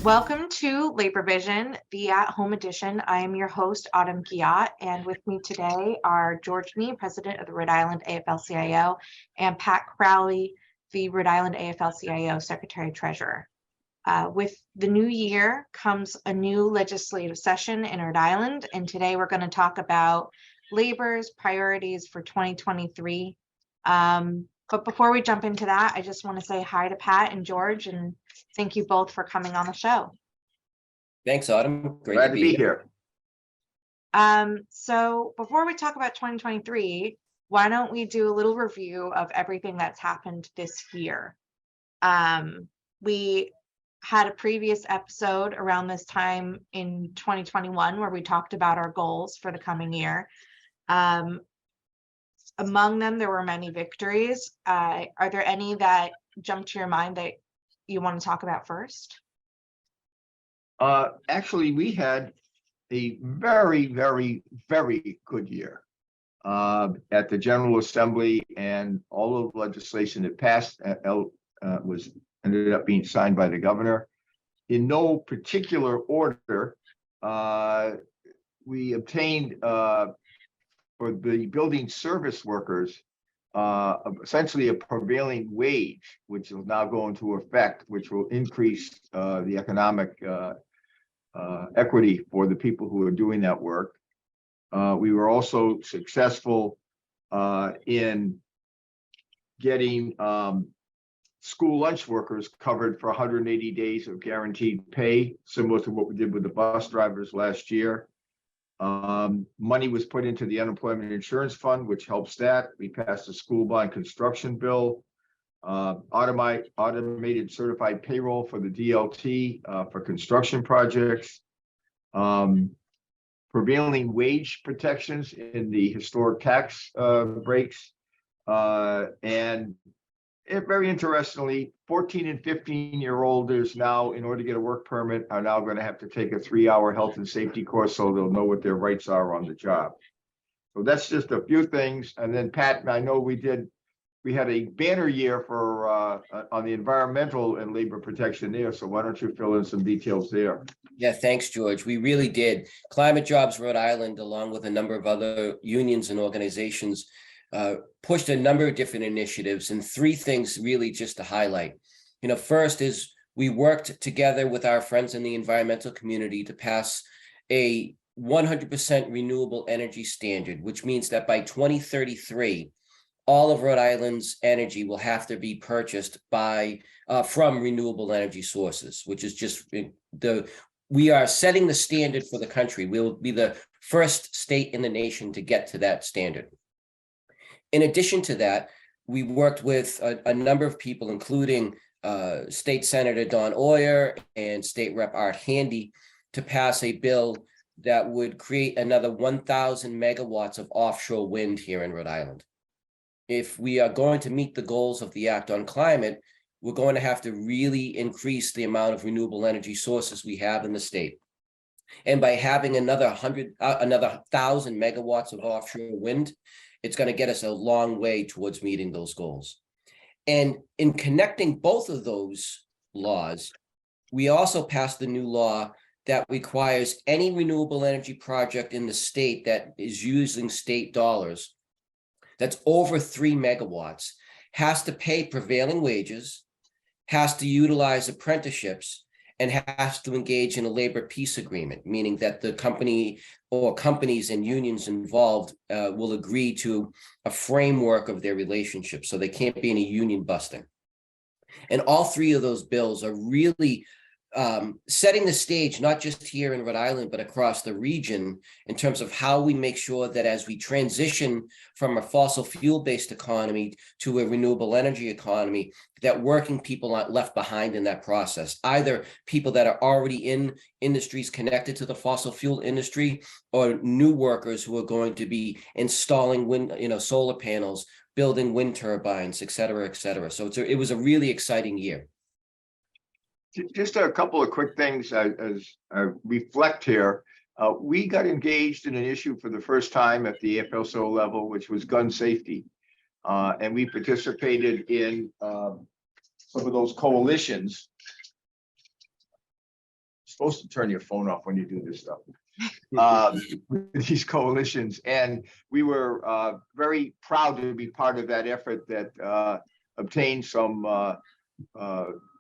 Welcome to Labor Vision, the at-home edition. I am your host, Autumn Giat, and with me today are George Nee, President of the Rhode Island AFL-CIO, and Pat Crowley, the Rhode Island AFL-CIO Secretary-Treasurer. With the new year comes a new legislative session in Rhode Island, and today we're going to talk about labor's priorities for 2023. But before we jump into that, I just want to say hi to Pat and George and thank you both for coming on the show. Thanks, Autumn. Glad to be here. So before we talk about 2023, why don't we do a little review of everything that's happened this year? We had a previous episode around this time in 2021 where we talked about our goals for the coming year. Among them, there were many victories. Are there any that jump to your mind that you want to talk about first? Actually, we had a very, very, very good year at the General Assembly, and all of the legislation that passed ended up being signed by the governor. In no particular order, we obtained for the building service workers essentially a prevailing wage, which will now go into effect, which will increase the economic equity for the people who are doing that work. We were also successful in getting school lunch workers covered for 180 days of guaranteed pay, similar to what we did with the bus drivers last year. Money was put into the unemployment insurance fund, which helps that. We passed a school bond construction bill, automated certified payroll for the DLT for construction projects, prevailing wage protections in the historic tax breaks, and very interestingly, 14 and 15-year-olders now, in order to get a work permit, are now going to have to take a 3-hour health and safety course so they'll know what their rights are on the job. So that's just a few things. And then Pat, I know we had a banner year for on the environmental and labor protection there. So why don't you fill in some details there? Yeah, thanks, George. We really did. Climate Jobs Rhode Island, along with a number of other unions and organizations, pushed a number of different initiatives, and three things really just to highlight. First is we worked together with our friends in the environmental community to pass a 100% renewable energy standard, which means that by 2033, all of Rhode Island's energy will have to be purchased from renewable energy sources, which is just we are setting the standard for the country. We'll be the first state in the nation to get to that standard. In addition to that, we worked with a number of people, including State Senator Don Oyer and State Rep Art Handy, to pass a bill that would create another 1,000 megawatts of offshore wind here in Rhode Island. If we are going to meet the goals of the Act on Climate, we're going to have to really increase the amount of renewable energy sources we have in the state. And by having another 1,000 megawatts of offshore wind, it's going to get us a long way towards meeting those goals. And in connecting both of those laws, we also passed the new law that requires any renewable energy project in the state that is using state dollars that's over 3 megawatts has to pay prevailing wages, has to utilize apprenticeships, and has to engage in a labor peace agreement, meaning that the company or companies and unions involved will agree to a framework of their relationship, so there can't be any union busting. And all three of those bills are really setting the stage, not just here in Rhode Island, but across the region, in terms of how we make sure that as we transition from a fossil fuel-based economy to a renewable energy economy, that working people aren't left behind in that process, either people that are already in industries connected to the fossil fuel industry, or new workers who are going to be installing solar panels, building wind turbines, et cetera, et cetera. So it was a really exciting year. Just a couple of quick things as I reflect here. We got engaged in an issue for the first time at the AFL-CIO level, which was gun safety. And we participated in some of those coalitions supposed to turn your phone off when you do this stuff. These coalitions, and we were very proud to be part of that effort that obtained some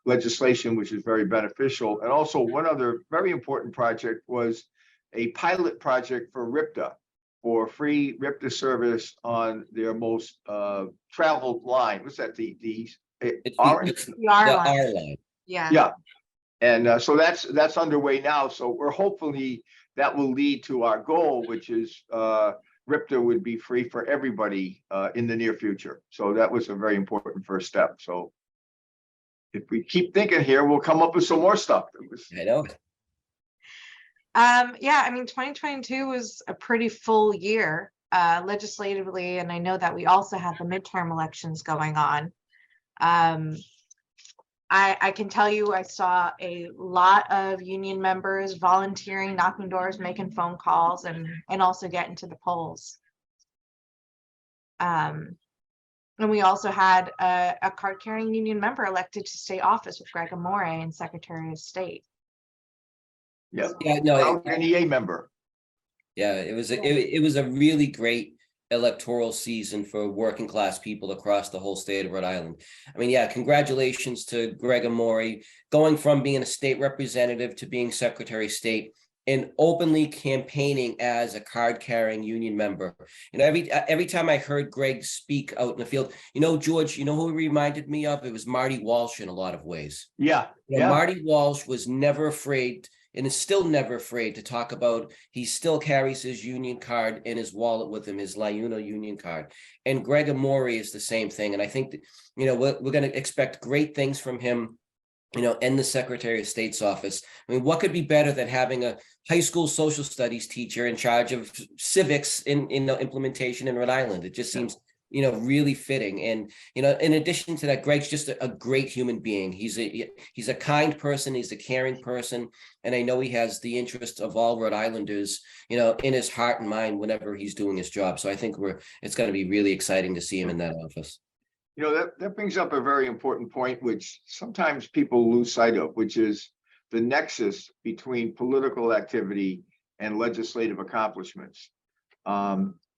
legislation which is very beneficial. And also one other very important project was a pilot project for RIPTA, for free RIPTA service on their most traveled line. What's that? It's orange? The R the line. R line. Yeah. Yeah. And so that's underway now. So we're hopefully that will lead to our goal, which is RIPTA would be free for everybody in the near future. So that was a very important first step. So if we keep thinking here, we'll come up with some more stuff. I know. Yeah, I mean, 2022 was a pretty full year legislatively, and I know that we also have the midterm elections going on. I can tell you I saw a lot of union members volunteering, knocking doors, making phone calls, and also getting to the polls. And we also had a card-carrying union member elected to state office with Greg Amore and Secretary of State. Yeah. Yeah, no, An EA member. yeah, it was a really great electoral season for working class people across the whole state of Rhode Island. I mean, yeah, congratulations to Greg Amore, going from being a state representative to being Secretary of State and openly campaigning as a card-carrying union member. You know, every time I heard Greg speak out in the field, you know, George, you know who he reminded me of? It was Marty Walsh in a lot of ways. Yeah. You know, Marty Walsh was never afraid and is still never afraid to talk about, he still carries his union card in his wallet with him, his LIUNA union card. And Greg Amore is the same thing. And I think that, you know, we're going to expect great things from him, you know, in the Secretary of State's office. I mean, what could be better than having a high school social studies teacher in charge of civics in implementation in Rhode Island? It just seems, you know, really fitting. And, you know, in addition to that, Greg's just a great human being. He's a kind person. He's a caring person. And I know he has the interest of all Rhode Islanders, you know, in his heart and mind whenever he's doing his job. So I think it's going to be really exciting to see him in that office. You know, that brings up a very important point, which sometimes people lose sight of, which is the nexus between political activity and legislative accomplishments.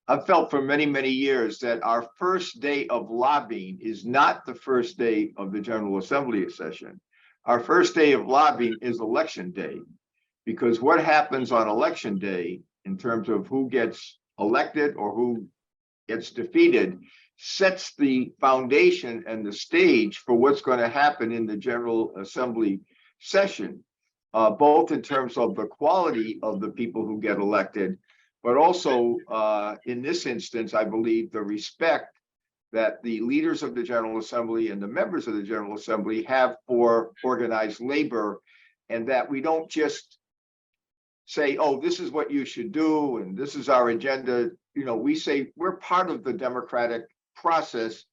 I've felt for many, many years that our first day of lobbying is not the first day of the General Assembly session. Our first day of lobbying is election day, because what happens on election day in terms of who gets elected or who gets defeated sets the foundation and the stage for what's going to happen in the General Assembly session, both in terms of the quality of the people who get elected, but also in this instance, I believe the respect that the leaders of the General Assembly and the members of the General Assembly have for organized labor, and that we don't just say, oh, this is what you should do, and this is our agenda. You know, we say we're part of the democratic process.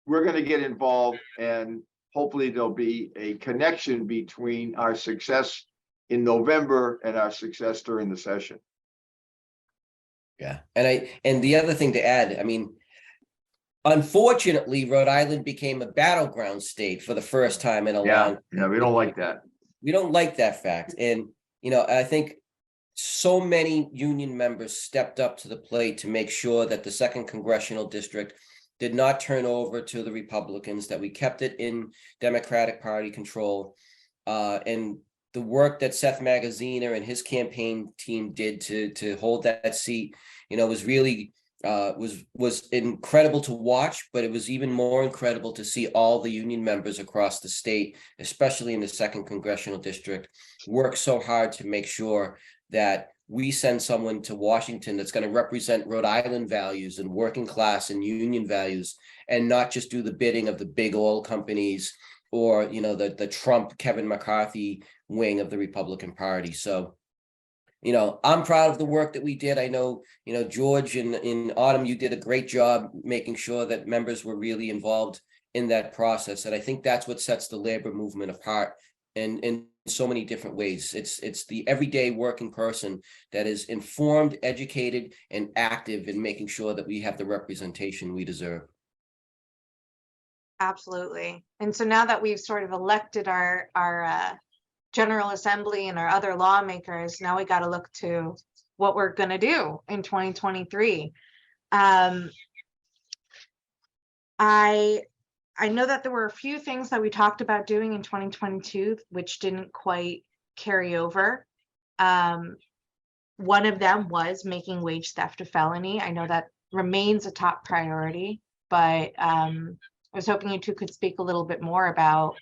We're going to get involved, and hopefully there'll be a connection between our success in November and our success during the session. Yeah. And the other thing to add, I mean, unfortunately, Rhode Island became a battleground state for the first time in a long time. Yeah, we don't like that. We don't like that fact. And, you know, I think so many union members stepped up to the plate to make sure that the 2nd Congressional District did not turn over to the Republicans, that we kept it in Democratic Party control. And the work that Seth Magaziner and his campaign team did to hold that seat, you know, was really was incredible to watch, but it was even more incredible to see all the union members across the state, especially in the 2nd Congressional District, work so hard to make sure that we send someone to Washington that's going to represent Rhode Island values and working class and union values, and not just do the bidding of the big oil companies or, you know, the Trump, Kevin McCarthy wing of the Republican Party. So, you know, I'm proud of the work that we did. I know, you know, George and in Autumn, you did a great job making sure that members were really involved in that process. And I think that's what sets the labor movement apart in so many different ways. It's the everyday working person that is informed, educated, and active in making sure that we have the representation we deserve. Absolutely. And so now that we've sort of elected our General Assembly and our other lawmakers, now we got to look to what we're going to do in 2023. I know that there were a few things that we talked about doing in 2022, which didn't quite carry over. One of them was making wage theft a felony. I know that remains a top priority, but I was hoping you two could speak a little bit more about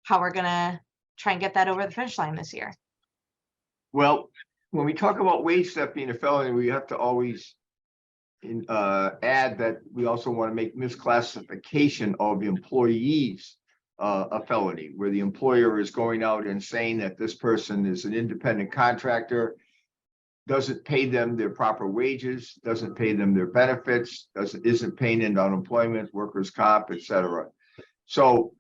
how we're gonna try and get that over the finish line this year. Well, when we talk about wage theft being a felony, we have to always add that we also want to make misclassification of employees a felony, where the employer is going out and saying that this person is an independent contractor, doesn't pay them their proper wages, doesn't pay them their benefits, isn't paying into unemployment, workers' comp, etc. So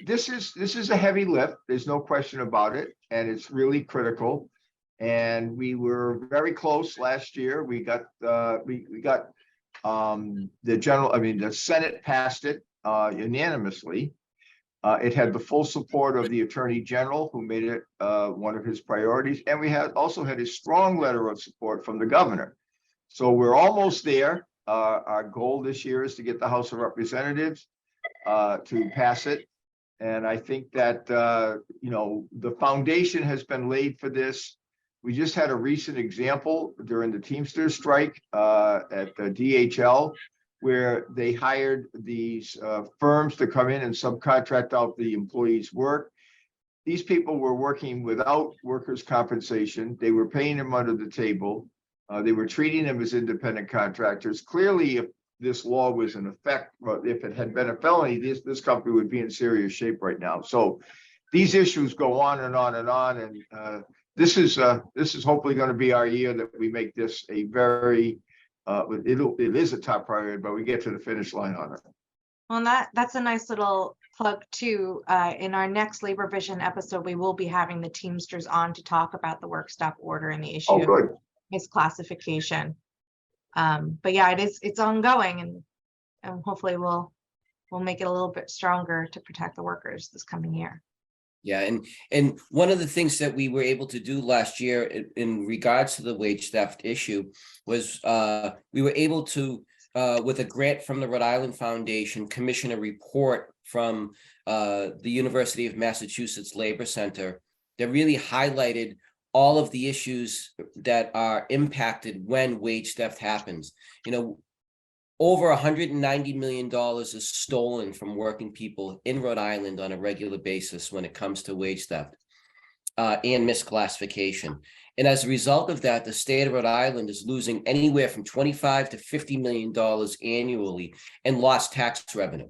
this is a heavy lift. There's no question about it, and it's really critical. And we were very close last year. We got the Senate passed it unanimously. It had the full support of the Attorney General, who made it one of his priorities, and we also had a strong letter of support from the governor. So we're almost there. Our goal this year is to get the House of Representatives to pass it, and I think that the foundation has been laid for this. We just had a recent example during the Teamsters strike at the DHL, where they hired these firms to come in and subcontract out the employees' work. These people were working without workers' compensation. They were paying them under the table. They were treating them as independent contractors. Clearly, if this law was in effect, if it had been a felony, this company would be in serious shape right now. So these issues go on and on and on, and this is hopefully going to be our year that we make this a very it is a top priority, but we get to the finish line on it. Well, that's a nice little plug too. In our next Labor Vision episode, we will be having the Teamsters on to talk about the work stop order and the issue of misclassification. But yeah, it's ongoing, and hopefully we'll make it a little bit stronger to protect the workers this coming year. Yeah, and one of the things that we were able to do last year in regards to the wage theft issue was we were able to, with a grant from the Rhode Island Foundation, commission a report from the University of Massachusetts Labor Center that really highlighted all of the issues that are impacted when wage theft happens. Over $190 million is stolen from working people in Rhode Island on a regular basis when it comes to wage theft and misclassification. And as a result of that, the state of Rhode Island is losing anywhere from $25 to $50 million annually in lost tax revenue.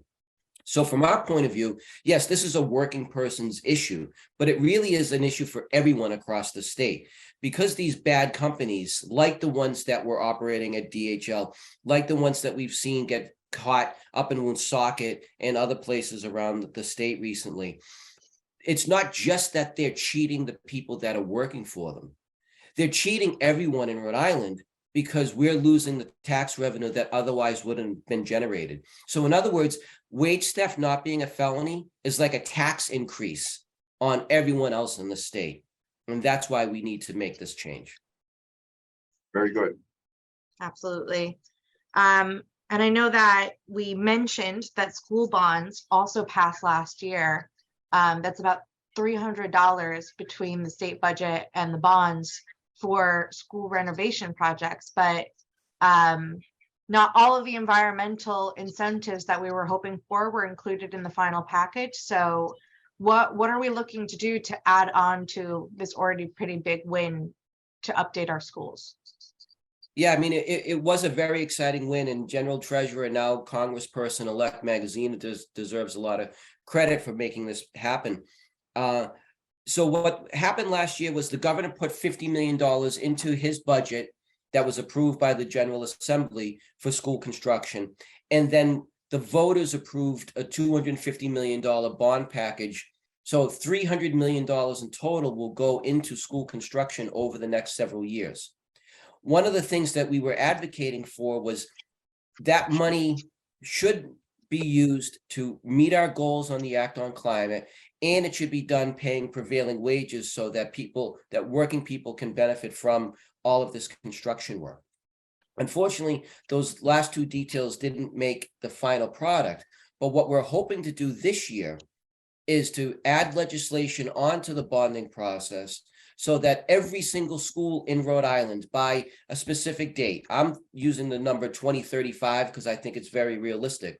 So from our point of view, yes, this is a working person's issue, but it really is an issue for everyone across the state, because these bad companies, like the ones that were operating at DHL, like the ones that we've seen get caught up in Woonsocket and other places around the state recently, it's not just that they're cheating the people that are working for them. They're cheating everyone in Rhode Island, because we're losing the tax revenue that otherwise wouldn't have been generated. So in other words, wage theft not being a felony is like a tax increase on everyone else in the state. And that's why we need to make this change. Very good. Absolutely. And I know that we mentioned that school bonds also passed last year. That's about $300 between the state budget and the bonds for school renovation projects, but not all of the environmental incentives that we were hoping for were included in the final package. So what are we looking to do to add on to this already pretty big win to update our schools? Yeah, I mean, it was a very exciting win, and General Treasurer, now Congressperson-elect Magazine, deserves a lot of credit for making this happen. So what happened last year was the governor put $50 million into his budget that was approved by the General Assembly for school construction. And then the voters approved a $250 million bond package. So $300 million in total will go into school construction over the next several years. One of the things that we were advocating for was that money should be used to meet our goals on the Act on Climate and it should be done paying prevailing wages so that working people can benefit from all of this construction work. Unfortunately, those last two details didn't make the final product, but what we're hoping to do this year is to add legislation onto the bonding process so that every single school in Rhode Island by a specific date, I'm using the number 2035 because I think it's very realistic.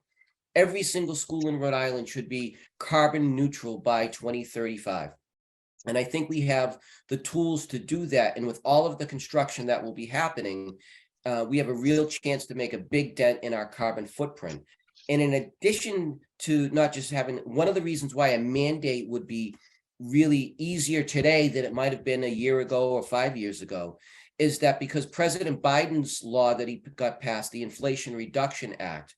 Every single school in Rhode Island should be carbon neutral by 2035. And I think we have the tools to do that. And with all of the construction that will be happening, we have a real chance to make a big dent in our carbon footprint. And in addition to not just having, one of the reasons why a mandate would be really easier today than it might have been a year ago or 5 years ago, is that because President Biden's law that he got passed, the Inflation Reduction Act,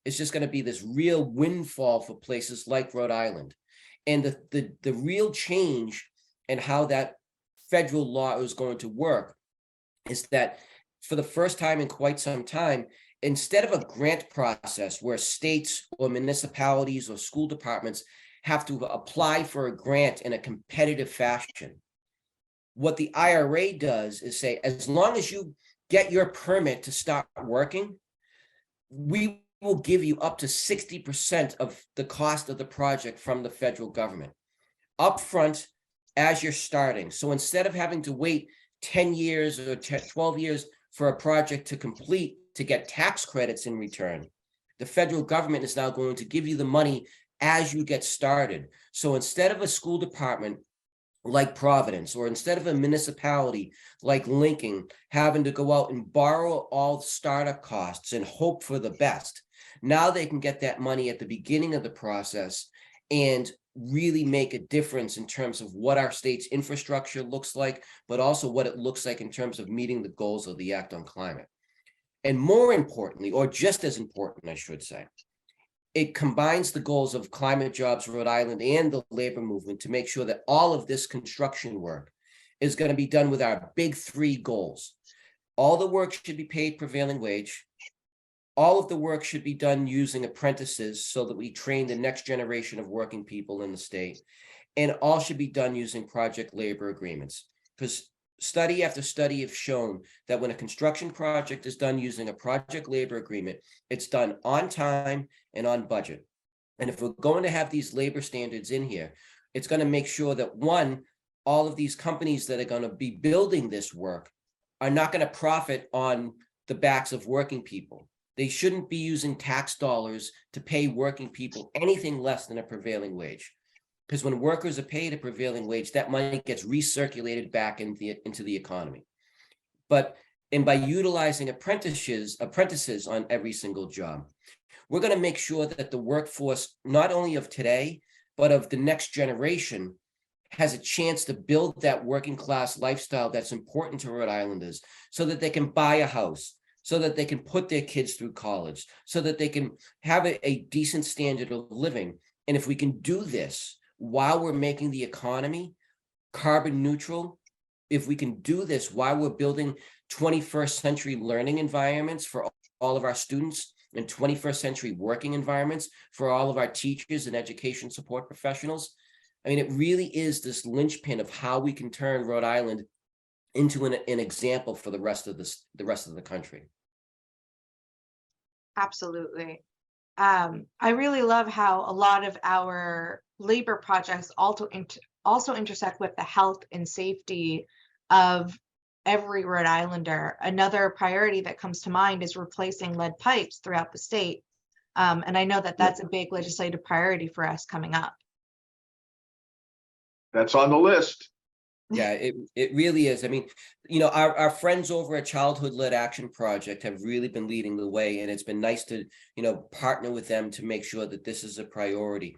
is just going to be this real windfall for places like Rhode Island. And the real change in how that federal law is going to work is that for the first time in quite some time, instead of a grant process where states or municipalities or school departments have to apply for a grant in a competitive fashion, what the IRA does is say, as long as you get your permit to start working, we will give you up to 60% of the cost of the project from the federal government upfront as you're starting. So instead of having to wait 10 years or 12 years for a project to complete to get tax credits in return, the federal government is now going to give you the money as you get started. So instead of a school department like Providence, or instead of a municipality like Lincoln having to go out and borrow all the startup costs and hope for the best, now they can get that money at the beginning of the process and really make a difference in terms of what our state's infrastructure looks like, but also what it looks like in terms of meeting the goals of the Act on Climate. And more importantly, or just as important, I should say, it combines the goals of Climate Jobs Rhode Island and the labor movement to make sure that all of this construction work is going to be done with our big three goals. All the work should be paid prevailing wage. All of the work should be done using apprentices so that we train the next generation of working people in the state. And all should be done using project labor agreements. Because study after study have shown that when a construction project is done using a project labor agreement, it's done on time and on budget. And if we're going to have these labor standards in here, it's going to make sure that, one, all of these companies that are going to be building this work are not going to profit on the backs of working people. They shouldn't be using tax dollars to pay working people anything less than a prevailing wage. Because when workers are paid a prevailing wage, that money gets recirculated back into the economy. And by utilizing apprentices on every single job, we're going to make sure that the workforce, not only of today, but of the next generation, has a chance to build that working class lifestyle that's important to Rhode Islanders so that they can buy a house, so that they can put their kids through college, so that they can have a decent standard of living. And if we can do this while we're making the economy carbon neutral, if we can do this while we're building 21st century learning environments for all of our students and 21st century working environments for all of our teachers and education support professionals, I mean, it really is this linchpin of how we can turn Rhode Island into an example for the rest of the country. Absolutely. I really love how a lot of our labor projects also intersect with the health and safety of every Rhode Islander. Another priority that comes to mind is replacing lead pipes throughout the state. And I know that that's a big legislative priority for us coming up. That's on the list. Yeah, it really is. I mean, you know, our friends over at Childhood Lead Action Project have really been leading the way, and it's been nice to, you know, partner with them to make sure that this is a priority.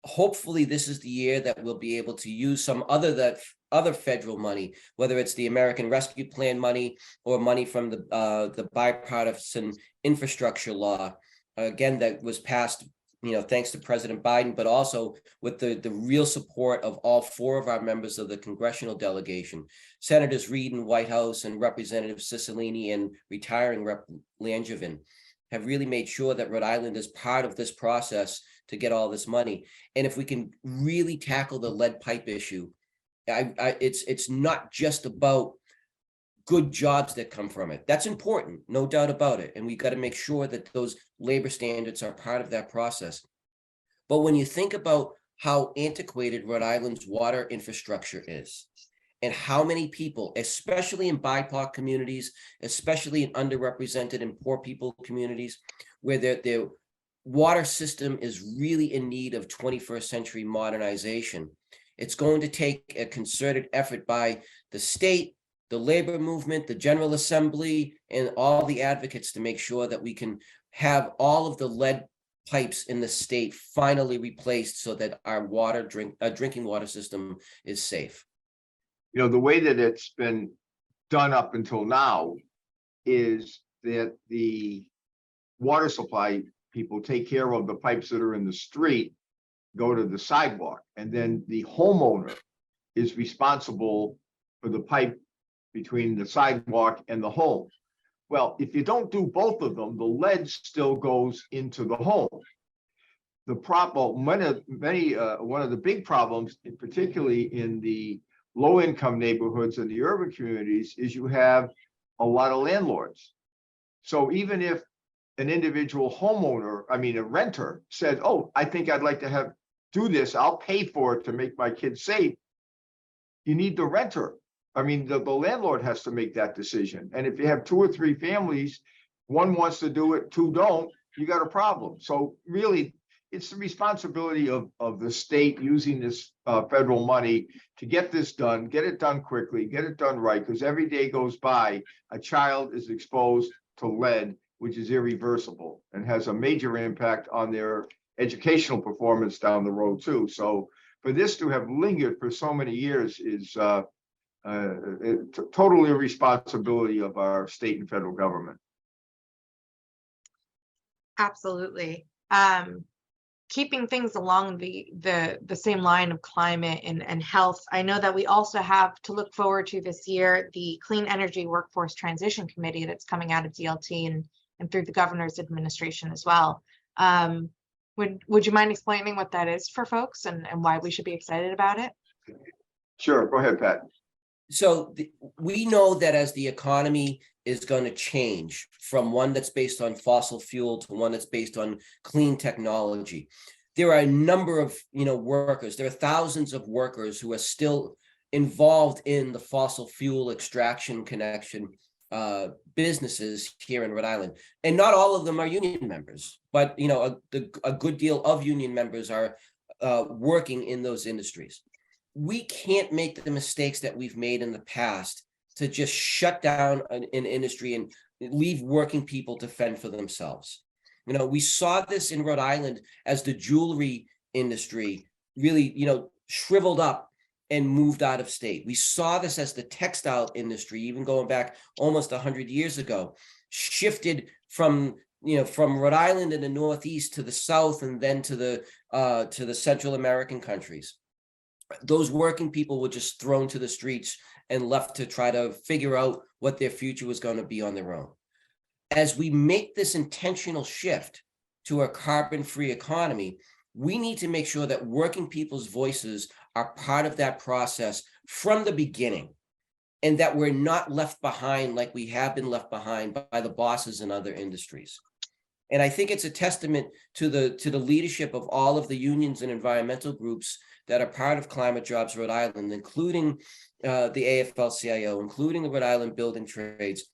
Hopefully this is the year that we'll be able to use some other federal money, whether it's the American Rescue Plan money or money from the bipartisan infrastructure law, again, that was passed, you know, thanks to President Biden, but also with the real support of all four of our members of the congressional delegation, Senators Reid in White House and Representative Cicilline and retiring Rep. Langevin, have really made sure that Rhode Island is part of this process to get all this money. And if we can really tackle the lead pipe issue, it's not just about good jobs that come from it. That's important, no doubt about it. And we got to make sure that those labor standards are part of that process. But when you think about how antiquated Rhode Island's water infrastructure is, and how many people, especially in BIPOC communities, especially in underrepresented and poor people communities, where their water system is really in need of 21st century modernization, it's going to take a concerted effort by the state, the labor movement, the General Assembly, and all the advocates to make sure that we can have all of the lead pipes in the state finally replaced so that our drinking water system is safe. You know, the way that it's been done up until now is that the water supply people take care of the pipes that are in the street, go to the sidewalk, and then the homeowner is responsible for the pipe between the sidewalk and the home. Well, if you don't do both of them, the lead still goes into the home. The problem, one of the big problems, particularly in the low-income neighborhoods and the urban communities, is you have a lot of landlords. So even if an individual homeowner, a renter, said, "Oh, I think I'd like to do this, I'll pay for it to make my kids safe," you need the renter. The landlord has to make that decision. And if you have 2 or 3 families, one wants to do it, 2 don't, you got a problem. So really, it's the responsibility of the state using this federal money to get this done, get it done quickly, get it done right, because every day goes by, a child is exposed to lead, which is irreversible and has a major impact on their educational performance down the road too. So for this to have lingered for so many years is totally a responsibility of our state and federal government. Absolutely. Keeping things along the same line of climate and health, I know that we also have to look forward to this year the Clean Energy Workforce Transition Committee that's coming out of DLT and through the governor's administration as well. Would you mind explaining what that is for folks and why we should be excited about it? Sure, go ahead, Pat. So we know that as the economy is going to change from one that's based on fossil fuel to one that's based on clean technology, there are a number of workers. There are thousands of workers who are still involved in the fossil fuel extraction connection businesses here in Rhode Island, and not all of them are union members, but a good deal of union members are working in those industries. We can't make the mistakes that we've made in the past to just shut down an industry and leave working people to fend for themselves. We saw this in Rhode Island as the jewelry industry really, shriveled up and moved out of state. We saw this as the textile industry, even going back almost 100 years ago, shifted from Rhode Island in the Northeast to the South and then to the Central American countries. Those working people were just thrown to the streets and left to try to figure out what their future was going to be on their own. As we make this intentional shift to a carbon-free economy, we need to make sure that working people's voices are part of that process from the beginning, and that we're not left behind like we have been left behind by the bosses in other industries. And I think it's a testament to the leadership of all of the unions and environmental groups that are part of Climate Jobs Rhode Island, including the AFL-CIO, including the Rhode Island Building Trades,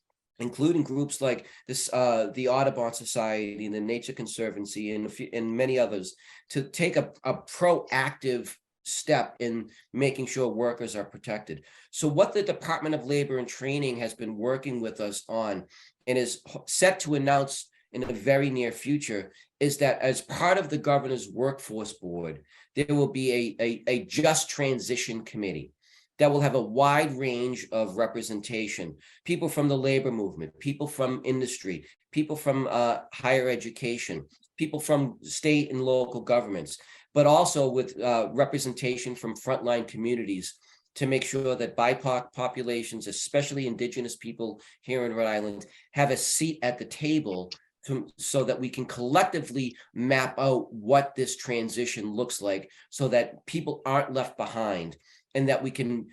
including groups like this, the Audubon Society, and the Nature Conservancy, and many others, to take a proactive step in making sure workers are protected. So what the Department of Labor and Training has been working with us on and is set to announce in the very near future is that as part of the governor's workforce board, there will be a just transition committee that will have a wide range of representation, people from the labor movement, people from industry, people from higher education, people from state and local governments, but also with representation from frontline communities to make sure that BIPOC populations, especially Indigenous people here in Rhode Island, have a seat at the table so that we can collectively map out what this transition looks like so that people aren't left behind, and that we can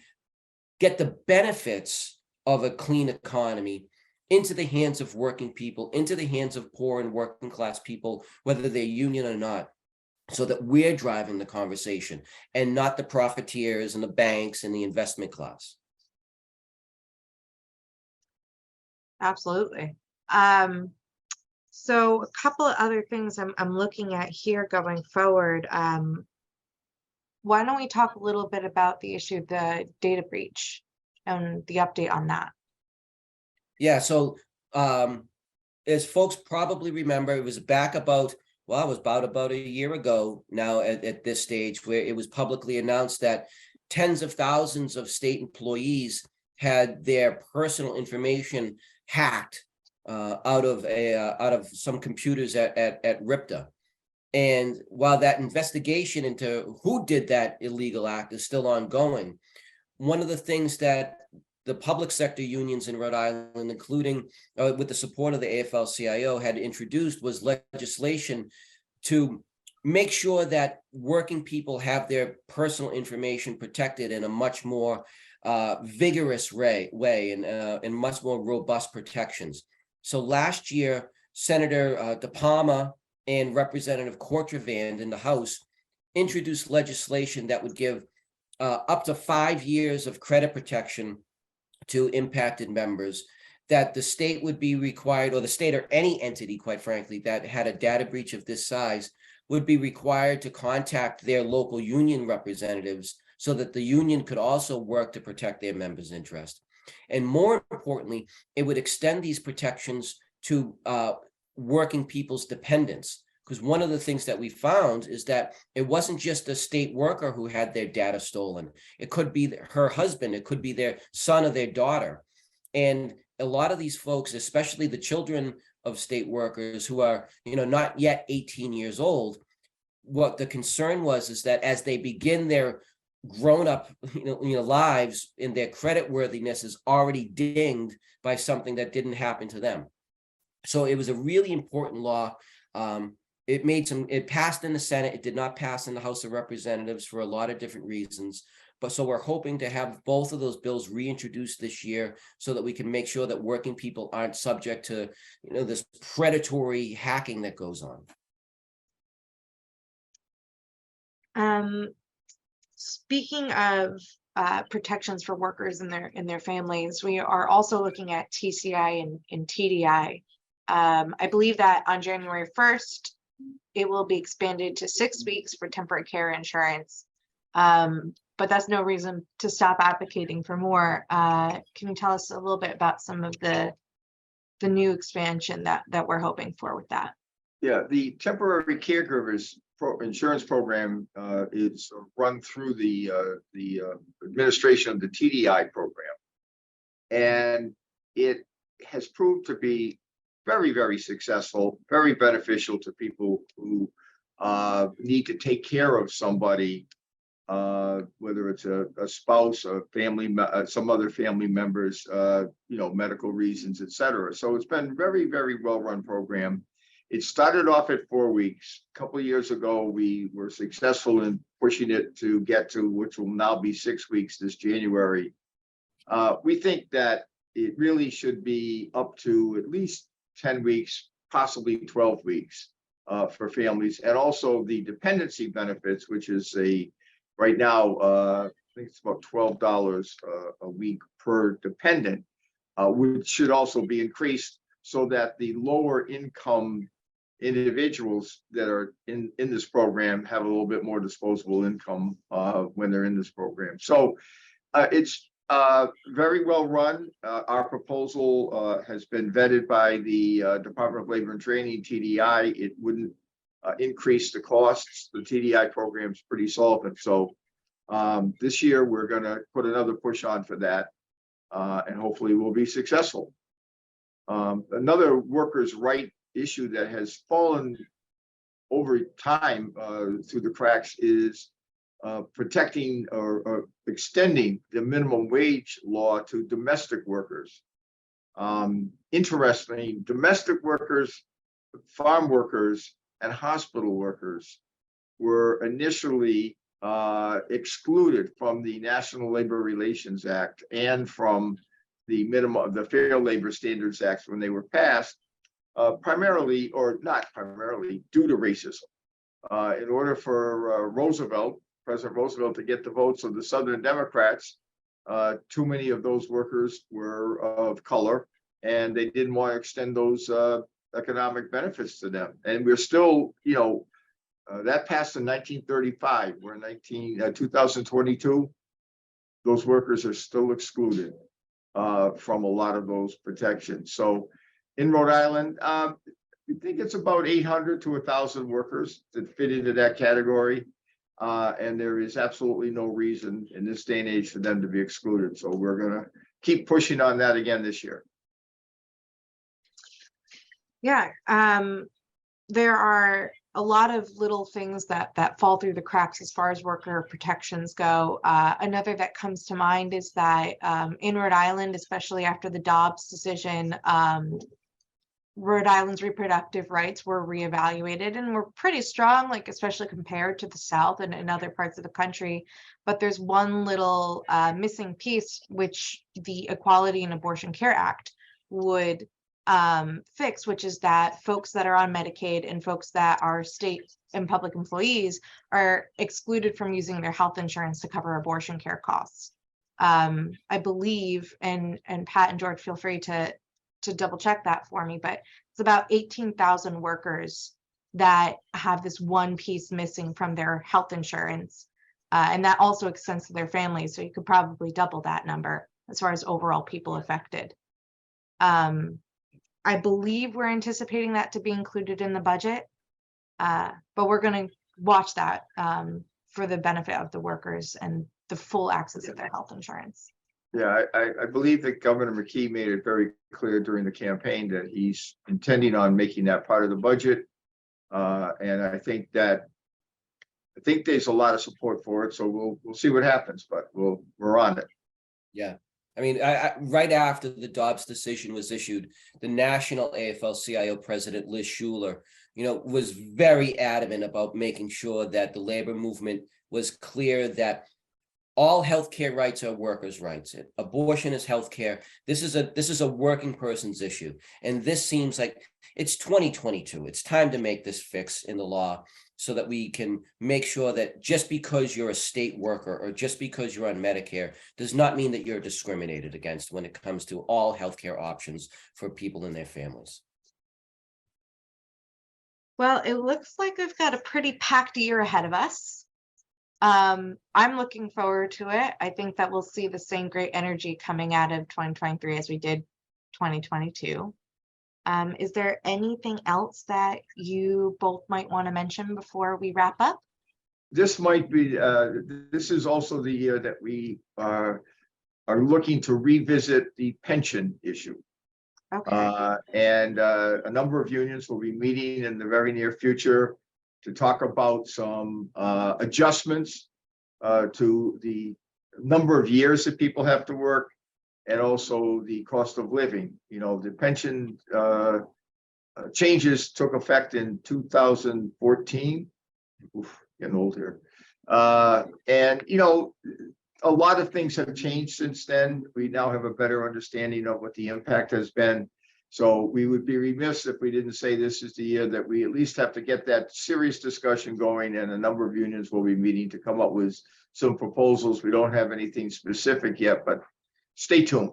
get the benefits of a clean economy into the hands of working people, into the hands of poor and working class people, whether they're union or not, so that we're driving the conversation and not the profiteers and the banks and the investment class. Absolutely. So a couple of other things I'm looking at here going forward. Why don't we talk a little bit about the issue of the data breach and the update on that? Yeah, so as folks probably remember, it was back about, well, it was about a year ago now at this stage, where it was publicly announced that tens of thousands of state employees had their personal information hacked out of some computers at RIPTA. And while that investigation into who did that illegal act is still ongoing, one of the things that the public sector unions in Rhode Island, including with the support of the AFL-CIO, had introduced was legislation to make sure that working people have their personal information protected in a much more vigorous way and much more robust protections. So last year, Senator De Palma and Representative Cortravand in the House introduced legislation that would give up to 5 years of credit protection to impacted members, that the state would be required, or the state or any entity, quite frankly, that had a data breach of this size would be required to contact their local union representatives so that the union could also work to protect their members' interest. And more importantly, it would extend these protections to working people's dependents. Because one of the things that we found is that it wasn't just a state worker who had their data stolen. It could be her husband, it could be their son or their daughter. And a lot of these folks, especially the children of state workers who are, not yet 18 years old, what the concern was is that as they begin their grown-up lives, and their credit worthiness is already dinged by something that didn't happen to them. So it was a really important law. It passed in the Senate. It did not pass in the House of Representatives for a lot of different reasons. But so we're hoping to have both of those bills reintroduced this year so that we can make sure that working people aren't subject to, this predatory hacking that goes on. Speaking of protections for workers and their families, we are also looking at TCI and TDI. I believe that on January 1st, it will be expanded to 6 weeks for temporary care insurance. But that's no reason to stop advocating for more. Can you tell us a little bit about some of the new expansion that we're hoping for with that? Yeah, the temporary caregivers insurance program is run through the administration of the TDI program, and it has proved to be very, very successful, very beneficial to people who need to take care of somebody, whether it's a spouse, a family, some other family members, medical reasons, etc. So it's been very, very well-run program. It started off at 4 weeks. A couple of years ago, we were successful in pushing it to get to, which will now be 6 weeks this January. We think that it really should be up to at least 10 weeks, possibly 12 weeks for families, and also the dependency benefits, which is right now, I think it's about $12 a week per dependent, which should also be increased so that the lower income individuals that are in this program have a little bit more disposable income when they're in this program. So it's very well run. Our proposal has been vetted by the Department of Labor and Training, TDI. It wouldn't increase the costs. The TDI program is pretty solvent. So this year we're going to put another push on for that, and hopefully we'll be successful. Another workers' right issue that has fallen over time through the cracks is protecting or extending the minimum wage law to domestic workers. Interestingly, domestic workers farm workers and hospital workers were initially excluded from the National Labor Relations Act and from the Fair Labor Standards Act when they were passed, primarily, or not primarily, due to racism. In order for President Roosevelt, to get the votes of the Southern Democrats, too many of those workers were of color, and they didn't want to extend those economic benefits to them. And we're still, that passed in 1935. We're in 2022. Those workers are still excluded from a lot of those protections. So in Rhode Island, we think it's about 800 to 1,000 workers that fit into that category. And there is absolutely no reason in this day and age for them to be excluded. So we're going to keep pushing on that again this year. Yeah, there are a lot of little things that fall through the cracks as far as worker protections go. Another that comes to mind is that in Rhode Island, especially after the Dobbs decision, Rhode Island's reproductive rights were reevaluated and were pretty strong, like especially compared to the South and in other parts of the country. But there's one little missing piece, which the Equality and Abortion Care Act would fix, which is that folks that are on Medicaid and folks that are state and public employees are excluded from using their health insurance to cover abortion care costs. I believe, and Pat and George, feel free to double check that for me, but it's about 18,000 workers that have this one piece missing from their health insurance. And that also extends to their families. So you could probably double that number as far as overall people affected. I believe we're anticipating that to be included in the budget, but we're going to watch that for the benefit of the workers and the full access of their health insurance. Yeah, I believe that Governor McKee made it very clear during the campaign that he's intending on making that part of the budget. And I think there's a lot of support for it. So we'll see what happens, but we're on it. Yeah. I mean, right after the Dobbs decision was issued, the national AFL-CIO president, Liz Schuler, was very adamant about making sure that the labor movement was clear that all healthcare rights are workers' rights. Abortion is healthcare. This is a working person's issue. And this seems like it's 2022. It's time to make this fix in the law so that we can make sure that just because you're a state worker or just because you're on Medicare does not mean that you're discriminated against when it comes to all healthcare options for people and their families. Well, it looks like we've got a pretty packed year ahead of us. I'm looking forward to it. I think that we'll see the same great energy coming out of 2023 as we did 2022. Is there anything else that you both might want to mention before we wrap up? This might be, this is also the year that we are looking to revisit the pension issue. Okay. And a number of unions will be meeting in the very near future to talk about some adjustments to the number of years that people have to work and also the cost of living. The pension changes took effect in 2014. Oof, getting old here. And a lot of things have changed since then. We now have a better understanding of what the impact has been. So we would be remiss if we didn't say this is the year that we at least have to get that serious discussion going, and a number of unions will be meeting to come up with some proposals. We don't have anything specific yet, but stay tuned.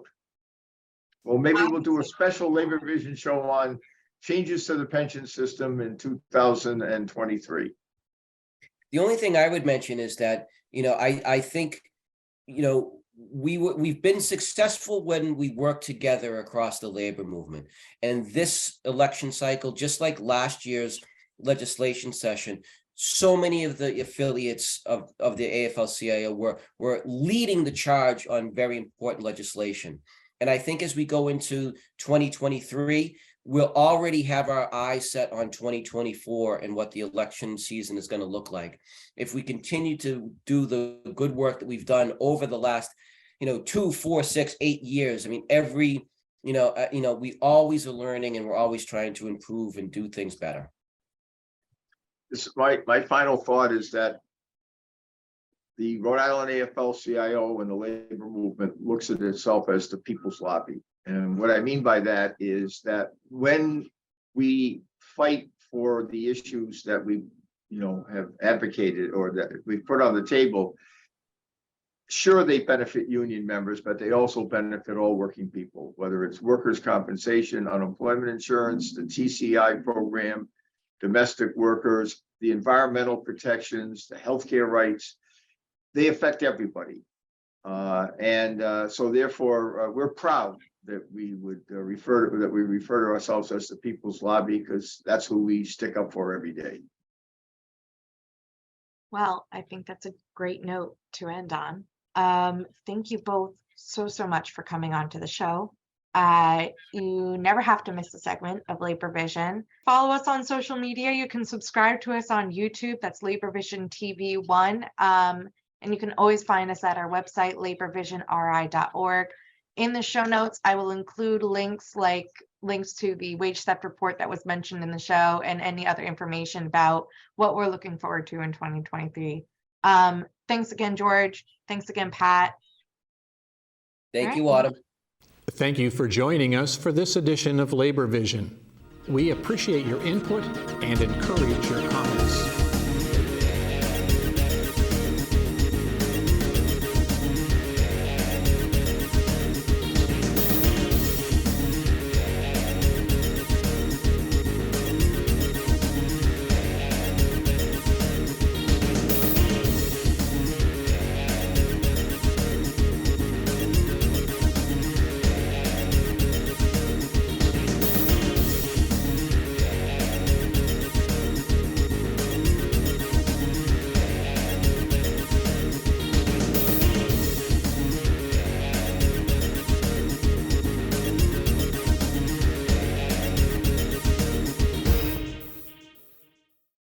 Well, maybe we'll do a special Labor Vision show on changes to the pension system in 2023. The only thing I would mention is that, I think, we've been successful when we work together across the labor movement. And this election cycle, just like last year's legislation session, so many of the affiliates of the AFL-CIO were leading the charge on very important legislation. And I think as we go into 2023, we'll already have our eyes set on 2024 and what the election season is going to look like. If we continue to do the good work that we've done over the last, 2, 4, 6, 8 years, I mean, every we always are learning and we're always trying to improve and do things better. This, my final thought is that the Rhode Island AFL-CIO and the labor movement looks at itself as the people's lobby. And what I mean by that is that when we fight for the issues that we, have advocated or that we put on the table, sure, they benefit union members, but they also benefit all working people, whether it's workers' compensation, unemployment insurance, the TCI program, domestic workers, the environmental protections, the healthcare rights. They affect everybody. So therefore, we're proud that we would refer to ourselves as the people's lobby, because that's who we stick up for every day. Well, I think that's a great note to end on. Thank you both so much for coming on to the show. You never have to miss a segment of Labor Vision. Follow us on social media. You can subscribe to us on YouTube. That's Labor Vision TV 1. And you can always find us at our website, laborvisionri.org. In the show notes, I will include links to the wage theft report that was mentioned in the show and any other information about what we're looking forward to in 2023. Thanks again, George. Thanks again, Pat. Thank you, Autumn. Thank you for joining us for this edition of Labor Vision. We appreciate your input and encourage your comments.